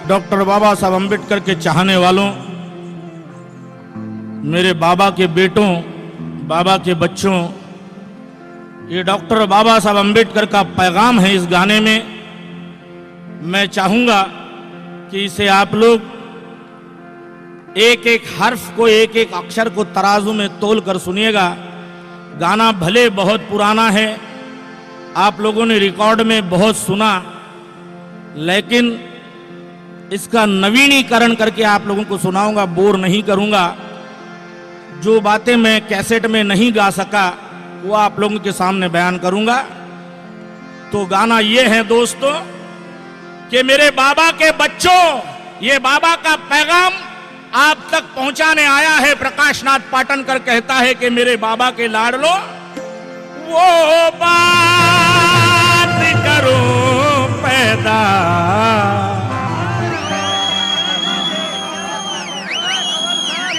Doctor बाबा साहब अम्बेडकर के चाहने वालों, मेरे बाबा के बेटों, बाबा के बच्चों, ये डॉक्टर बाबा साहब अम्बेडकर का पैगाम है इस गाने में। मैं चाहूंगा कि इसे आप लोग एक एक हर्फ को, एक एक अक्षर को तराजू में तोल कर सुनिएगा। गाना भले बहुत पुराना है, आप लोगों ने रिकॉर्ड में बहुत सुना, लेकिन इसका नवीनीकरण करके आप लोगों को सुनाऊंगा, बोर नहीं करूंगा। जो बातें मैं कैसेट में नहीं गा सका वो आप लोगों के सामने बयान करूंगा। तो गाना ये है दोस्तों कि मेरे बाबा के बच्चों, ये बाबा का पैगाम आप तक पहुंचाने आया है। प्रकाश नाथ पाटनकर कहता है कि मेरे बाबा के लाडलो, वो बात करो पैदा,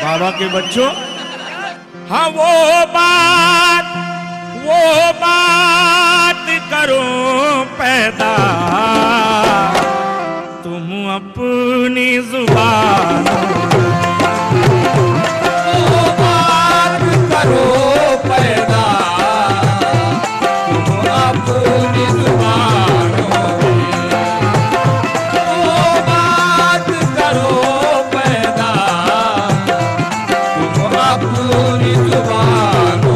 बाबा के बच्चों, हाँ वो बात करो पैदा, तुम अपनी जुबान, वो बात करो पैदा, तुम अपनी जुबान, वो बात करो पैदा, तुम अपनी जुबान,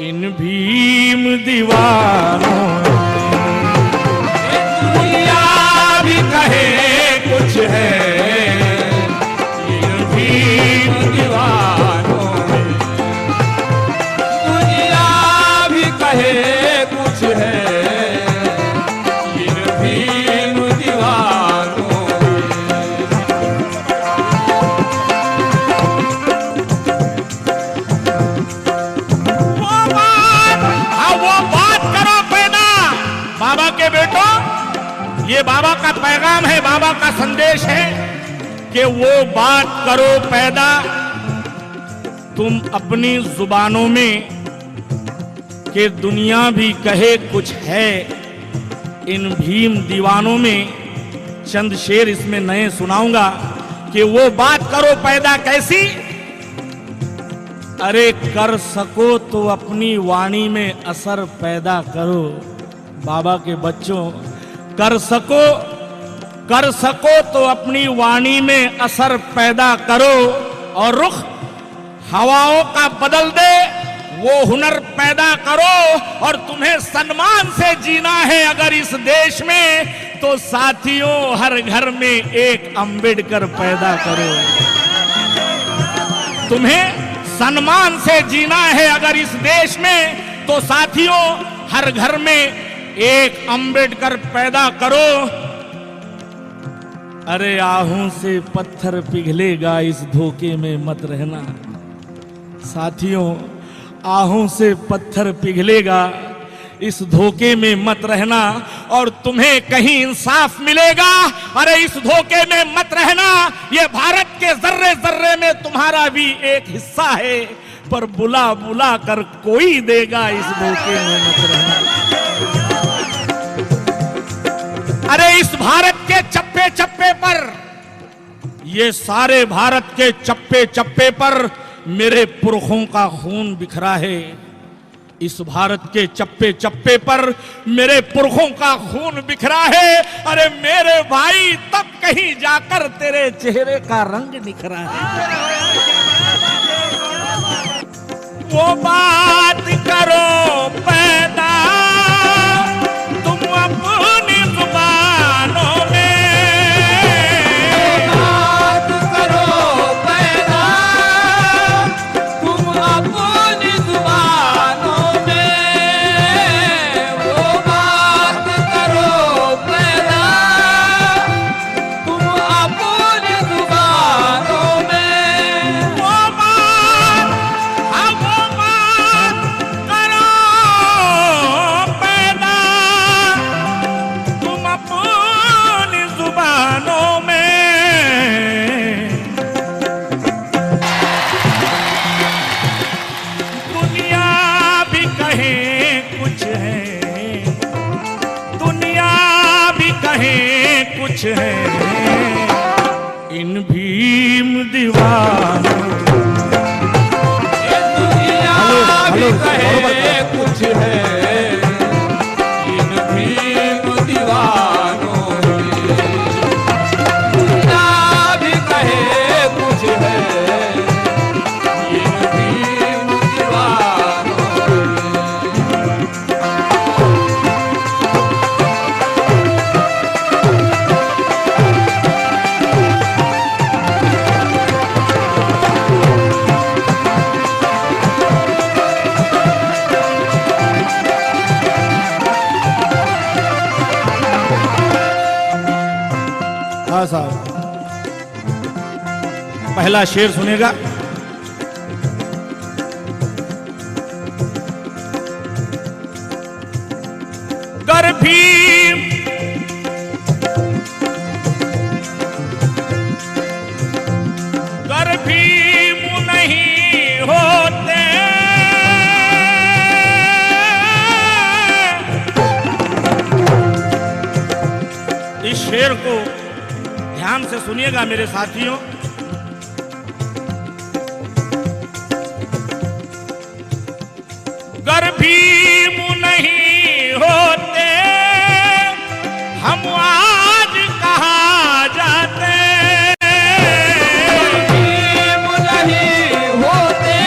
इन भीम दीवानों, दुनिया भी कहे कुछ है, इन भीम दीवानों, दुनिया भी कहे कुछ है, इन भीम दीवानों। बाबा के बेटों, ये बाबा का पैगाम है, बाबा का संदेश है कि वो बात करो पैदा, तुम अपनी जुबानों में, कि दुनिया भी कहे कुछ है, इन भीम दीवानों में। चंद शेर इसमें नए सुनाऊंगा कि वो बात करो पैदा कैसी। अरे कर सको तो अपनी वाणी में असर पैदा करो, बाबा के बच्चों, कर सको तो अपनी वाणी में असर पैदा करो, और रुख हवाओं का बदल दे वो हुनर पैदा करो। और तुम्हें सम्मान से जीना है अगर इस देश में, तो साथियों हर घर में एक अम्बेडकर पैदा करो। तुम्हें सम्मान से जीना है अगर इस देश में, तो साथियों हर घर में एक अम्बेडकर पैदा करो। अरे आहों से पत्थर पिघलेगा, इस धोखे में मत रहना। साथियों आहों से पत्थर पिघलेगा, इस धोखे में मत रहना, और तुम्हें कहीं इंसाफ मिलेगा। अरे इस धोखे में मत रहना, ये भारत के जर्रे जर्रे में तुम्हारा भी एक हिस्सा है, पर बुला बुला कर कोई देगा, इस धोखे में मत रहना। अरे इस भारत के चप्पे चप्पे पर, ये सारे भारत के चप्पे चप्पे पर मेरे पुरखों का खून बिखरा है। इस भारत के चप्पे चप्पे पर मेरे पुरखों का खून बिखरा है। अरे मेरे भाई तब कहीं जाकर तेरे चेहरे का रंग निखरा है। वो बात करो पैदा, तुम अपनी जुबानों में, बात करो नहीं कुछ है इन भीम दीवानों। ये दुनिया भी कहे कुछ है इन भीम दीवानों की। दुनिया भी कहे कुछ है इन भीम दीवानों हाँ साहब, पहला शेर सुनेगा। गर भीम गर भीम नहीं होते इस शेर को ध्यान से सुनिएगा मेरे साथियों। गर भीम नहीं होते हम आज कहाँ जाते। भीम नहीं होते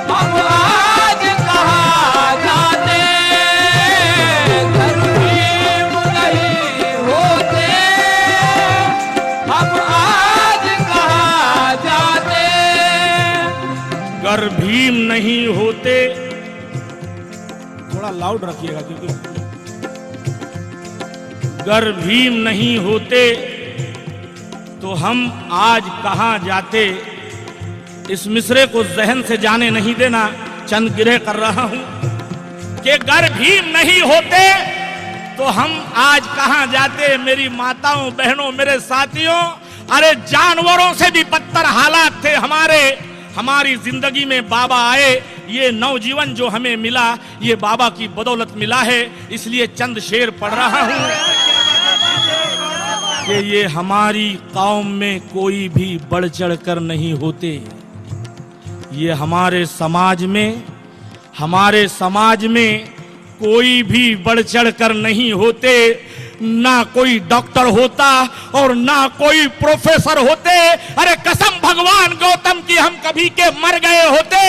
हम आज कहाँ जाते। घर भीम नहीं होते हम आज कहाँ जाते। गर भीम नहीं होते, थोड़ा लाउड रखिएगा क्योंकि गर भीम नहीं होते तो हम आज कहाँ जाते। इस मिसरे को जहन से जाने नहीं देना, चंद गिरे कर रहा हूं कि गर भीम नहीं होते तो हम आज कहाँ जाते। मेरी माताओं बहनों मेरे साथियों, अरे जानवरों से भी बदतर हालात थे हमारे। हमारी जिंदगी में बाबा आए, ये नवजीवन जो हमें मिला ये बाबा की बदौलत मिला है। इसलिए चंद शेर पढ़ रहा हूं कि ये हमारी कौम में कोई भी बढ़ चढ़ कर नहीं होते। ये हमारे समाज में कोई भी बढ़ चढ़ कर नहीं होते। ना कोई डॉक्टर होता और ना कोई प्रोफेसर होते। अरे कसम भगवान गौतम की हम कभी के मर गए होते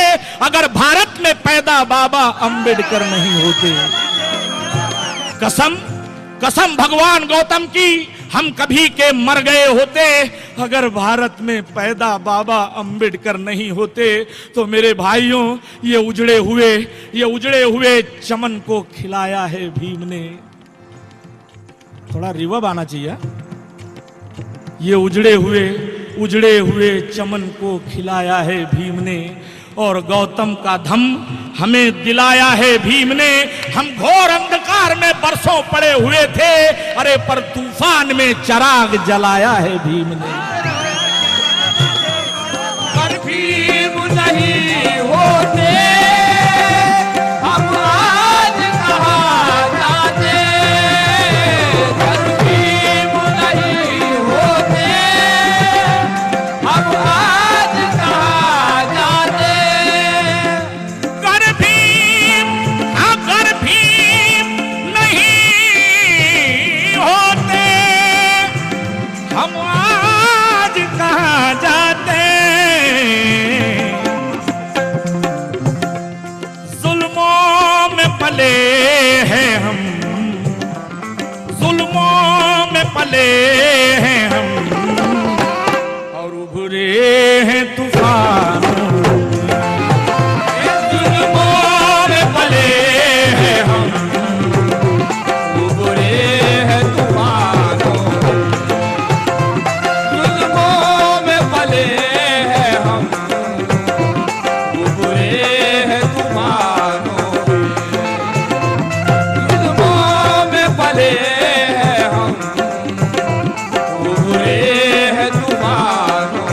अगर भारत में पैदा बाबा अंबेडकर नहीं होते। कसम भगवान गौतम की हम कभी के मर गए होते अगर भारत में पैदा बाबा अंबेडकर नहीं होते। तो मेरे भाइयों, ये उजड़े हुए चमन को खिलाया है भीम ने। थोड़ा रिवर्ब आना चाहिए। ये उजड़े हुए चमन को खिलाया है भीम ने और गौतम का धम हमें दिलाया है भीम ने। हम घोर अंधकार में बरसों पड़े हुए थे, अरे पर तूफान में चिराग जलाया है भीम ने। पर भीम नहीं होते हम आज कहाँ जाते। पर भीम नहीं होते हम आज कहाँ जाते। अगर भीम नहीं होते हम आज कहाँ जाते। जुल्मों में पले हैं हम, जुल्मों में पले हैं हम और उभरे हैं तूफानों। जुल्मों में पले हैं हम, उभरे हैं तूफानों। जुल्मों में पले हैं हम, उभरे हैं तूफानों। जुल्मों में पले हैं हम, उभरे हैं तूफानों।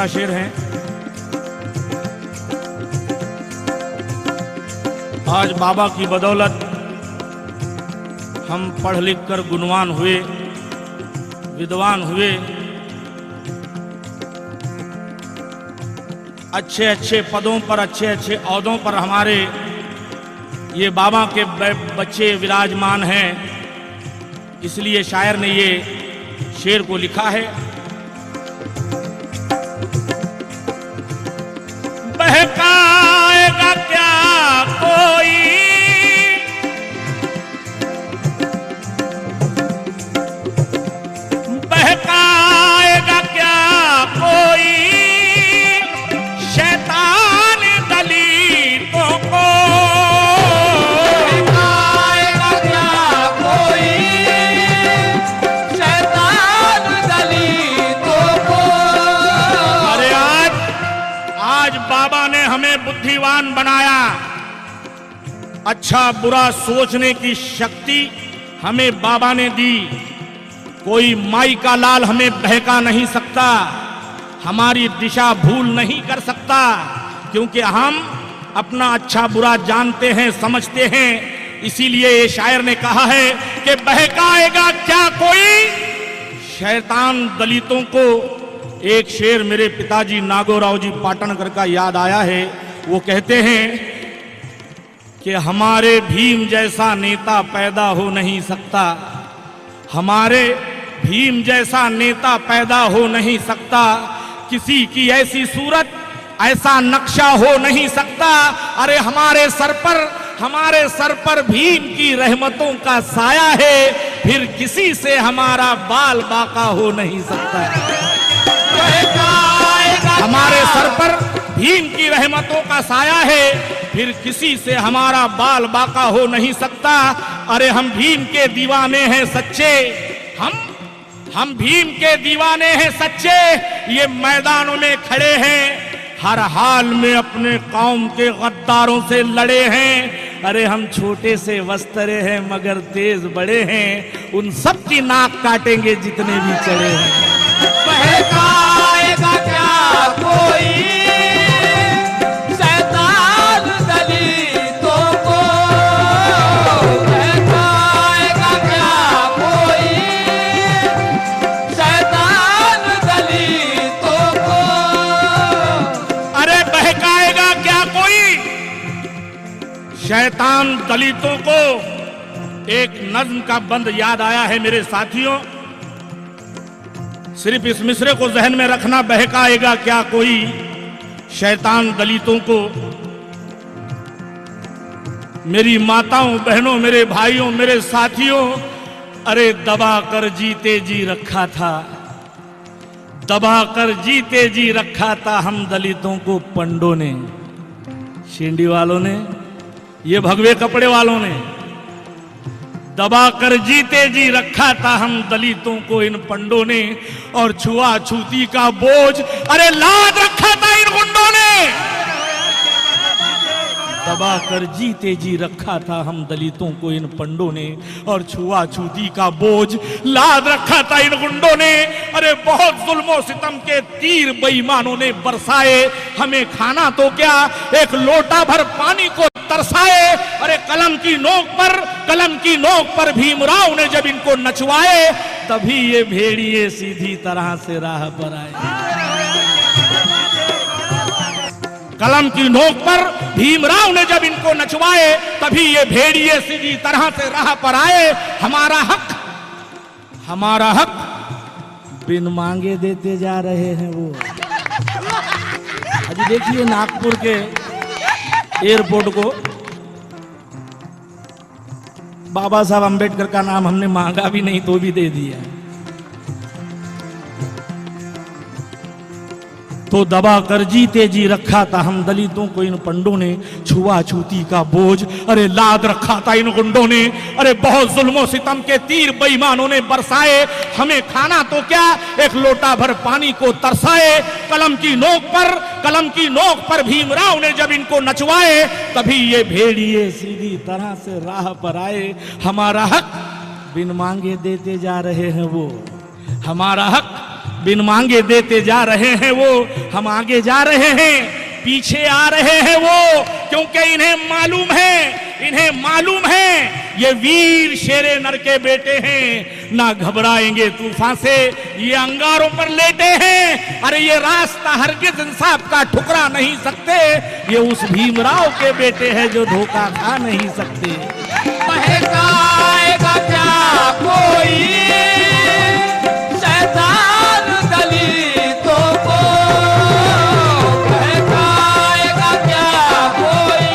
का शेर है। आज बाबा की बदौलत हम पढ़ लिख कर गुणवान हुए, विद्वान हुए, अच्छे अच्छे पदों पर, अच्छे अच्छे ओहदों पर हमारे ये बाबा के बच्चे विराजमान हैं। इसलिए शायर ने ये शेर को लिखा है। बहकाएगा क्या कोई, बहकाएगा क्या कोई शैतान दलितों को, बहकाएगा क्या कोई शैतान दलितों को। अरे आज बाबा ने हमें बुद्धिमान बनाया, अच्छा बुरा सोचने की शक्ति हमें बाबा ने दी। कोई माई का लाल हमें बहका नहीं सकता, हमारी दिशा भूल नहीं कर सकता, क्योंकि हम अपना अच्छा बुरा जानते हैं, समझते हैं। इसीलिए ये शायर ने कहा है कि बहकाएगा क्या कोई शैतान दलितों को। एक शेर मेरे पिताजी नागोराव जी पाटनकर का याद आया है। वो कहते हैं कि हमारे भीम जैसा नेता पैदा हो नहीं सकता, हमारे भीम जैसा नेता पैदा हो नहीं सकता, किसी की ऐसी सूरत ऐसा नक्शा हो नहीं सकता। अरे हमारे सर पर भीम की रहमतों का साया है, फिर किसी से हमारा बाल बाका हो नहीं सकता। हमारे सर पर भीम की रहमतों का साया है, फिर किसी से हमारा बाल बाका हो नहीं सकता। अरे हम भीम के दीवाने हैं सच्चे, हम भीम के दीवाने हैं सच्चे, ये मैदानों में खड़े हैं, हर हाल में अपने कौम के गद्दारों से लड़े हैं। अरे हम छोटे से वस्तरे हैं मगर तेज बड़े हैं, उन सब की नाक काटेंगे जितने भी चढ़े हैं। बहकाएगा क्या कोई शैतान दलितों को, बहकाएगा क्या कोई शैतान दलितों को। अरे बहकाएगा क्या कोई शैतान दलितों को। एक नज्म का बंद याद आया है मेरे साथियों, सिर्फ इस मिसरे को जहन में रखना, बहकाएगा क्या कोई शैतान दलितों को। मेरी माताओं, बहनों, मेरे भाइयों, मेरे साथियों, अरे दबा कर जीते जी रखा था, दबा कर जीते जी रखा था हम दलितों को पंडों ने, शिंडी वालों ने, ये भगवे कपड़े वालों ने दबा कर जीते जी रखा था हम दलितों को इन पंडों ने, और छुआछूती का बोझ अरे लाद रखा था इन गुंडों ने। दबा कर जीते जी रखा था हम दलितों को इन पंडों ने, और छुआछूती का बोझ लाद रखा था इन गुंडों ने। अरे बहुत जुल्मों सितम के तीर बेईमानों ने बरसाए, हमें खाना तो क्या एक लोटा भर पानी को तरसाए। अरे कलम की नोक पर भीमराव ने जब इनको नचवाए, तभी ये भेड़िए सीधी तरह से राह पर आए। कलम की नोक पर भीमराव ने जब इनको नचवाए, तभी ये भेड़िए सीधी तरह से राह पर आए। हमारा हक बिन मांगे देते जा रहे हैं वो। अभी देखिए नागपुर के एयरपोर्ट को बाबा साहब अंबेडकर का नाम हमने मांगा भी नहीं तो भी दे दिया। तो दबा कर जीते जी रखा था हम दलितों को इन पंडों ने, छुआछूती का बोझ अरे लाद रखा था इन गुंडों ने। अरे बहुत जुल्मों सितम के तीर बेईमानों ने बरसाए, हमें खाना तो क्या एक लोटा भर पानी को तरसाए। कलम की नोक पर भीमराव ने जब इनको नचवाए, तभी ये भेड़िए सीधी तरह से राह पर आए। हमारा हक बिन मांगे देते जा रहे हैं वो, हमारा हक बिन मांगे देते जा रहे हैं वो, हम आगे जा रहे हैं, पीछे आ रहे हैं वो, क्योंकि इन्हें मालूम है ये वीर शेरे नर के बेटे हैं, ना घबराएंगे तूफान से, ये अंगारों पर लेटे हैं। अरे ये रास्ता हरगिज इंसाफ का ठुकरा नहीं सकते, ये उस भीमराव के बेटे हैं जो धोखा खा नहीं सकते। बहकाएगा क्या कोई शैतान दलितों को, बहकाएगा क्या कोई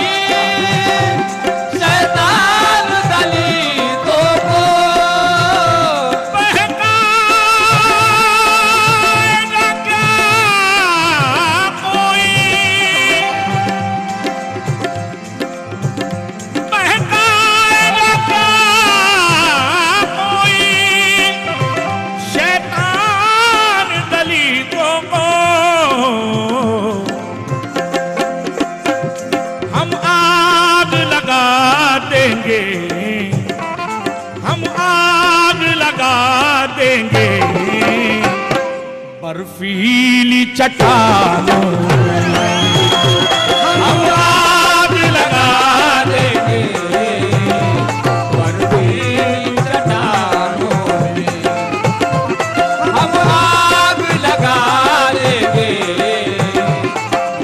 शैतान दलितों को, बहकाएगा क्या कोई, बहकाएगा क्या कोई शैतान दलितों को। हम आग लगा देंगे, हम आग लगा देंगे बर्फीली चट्टानों, हम आग लगा देंगे बर्फीली चट्टानों में हम आग लगा देंगे,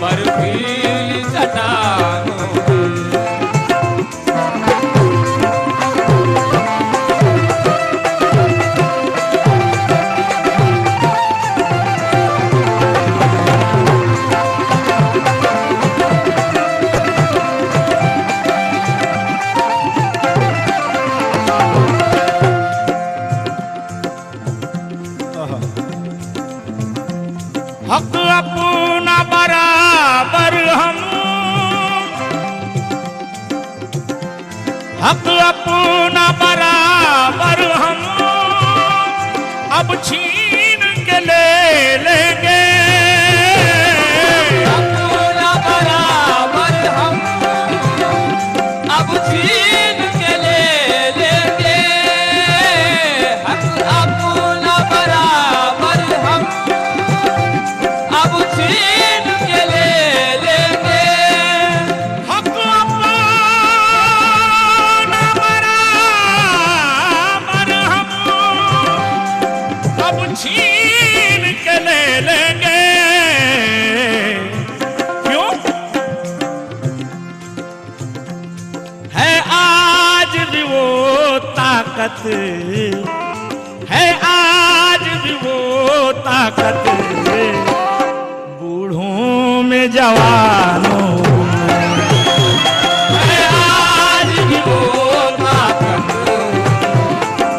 बर्फीली चट्टानों में। हक अपना बराबर हम, हक अपना बराबर हम अब छीन के ले लेंगे, अपना बराबर हम अब छीन के ले लेंगे, अपना बराबर हम अब छीन के ले लेंगे, हक अपना बराबर हम अब छीन के ले लेंगे। क्यों? है आज भी वो ताकत, है आज भी वो ताकत बूढ़ों में जवानों में, है आज भी वो ताकत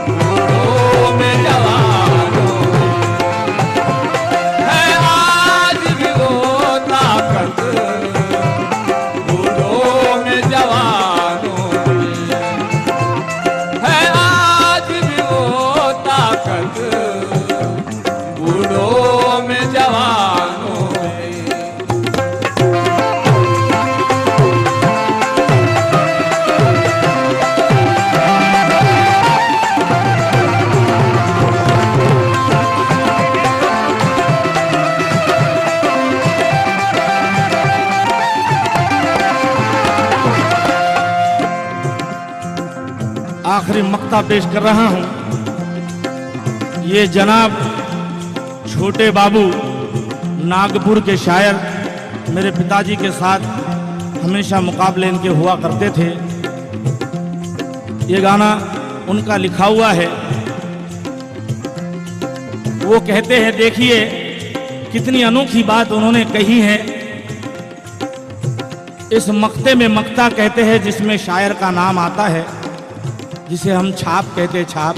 बूढ़ों में जवानों में, है आज भी वो ताकत बूढ़ों में जवानों में, है आज भी वो ताकत बूढ़ों में जवानों में। आखिरी मक्ता पेश कर रहा हूं। ये जनाब छोटे बाबू नागपुर के शायर मेरे पिताजी के साथ हमेशा मुकाबले इनके हुआ करते थे। ये गाना उनका लिखा हुआ है। वो कहते हैं, देखिए कितनी अनोखी बात उन्होंने कही है। इस मक्ते में मक्ता कहते हैं जिसमें शायर का नाम आता है, जिसे हम छाप कहते हैं, छाप।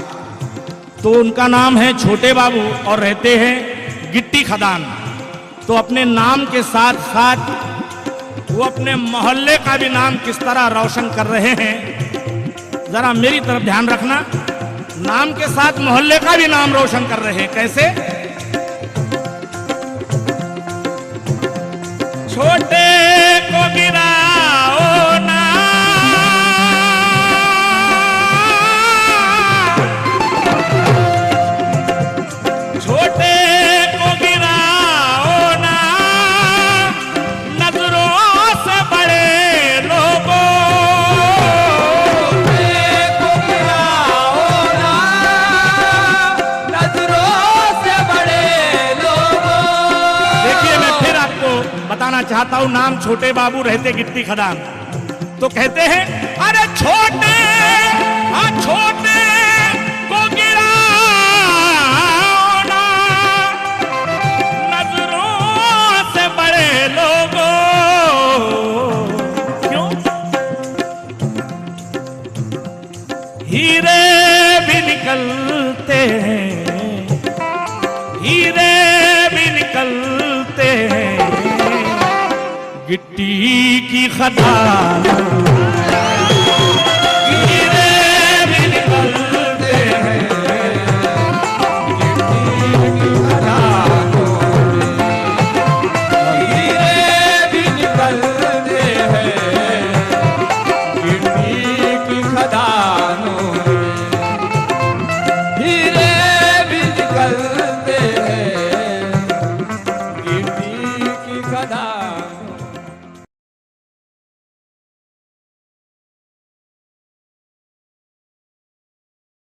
तो उनका नाम है छोटे बाबू और रहते हैं गिट्टी खदान। तो अपने नाम के साथ साथ वो अपने मोहल्ले का भी नाम किस तरह रोशन कर रहे हैं, जरा मेरी तरफ ध्यान रखना। नाम के साथ मोहल्ले का भी नाम रोशन कर रहे हैं। कैसे? छोटे को गिराओ ना, छोटे चाहता हूं नाम छोटे बाबू रहते गिट्टी खदान। तो कहते हैं अरे छोटे छोटे को गिराना नजरों से बड़े लोगों, क्यों? हीरे भी निकलते हैं, हीरे भी निकलते हैं गिट्टी की खदान।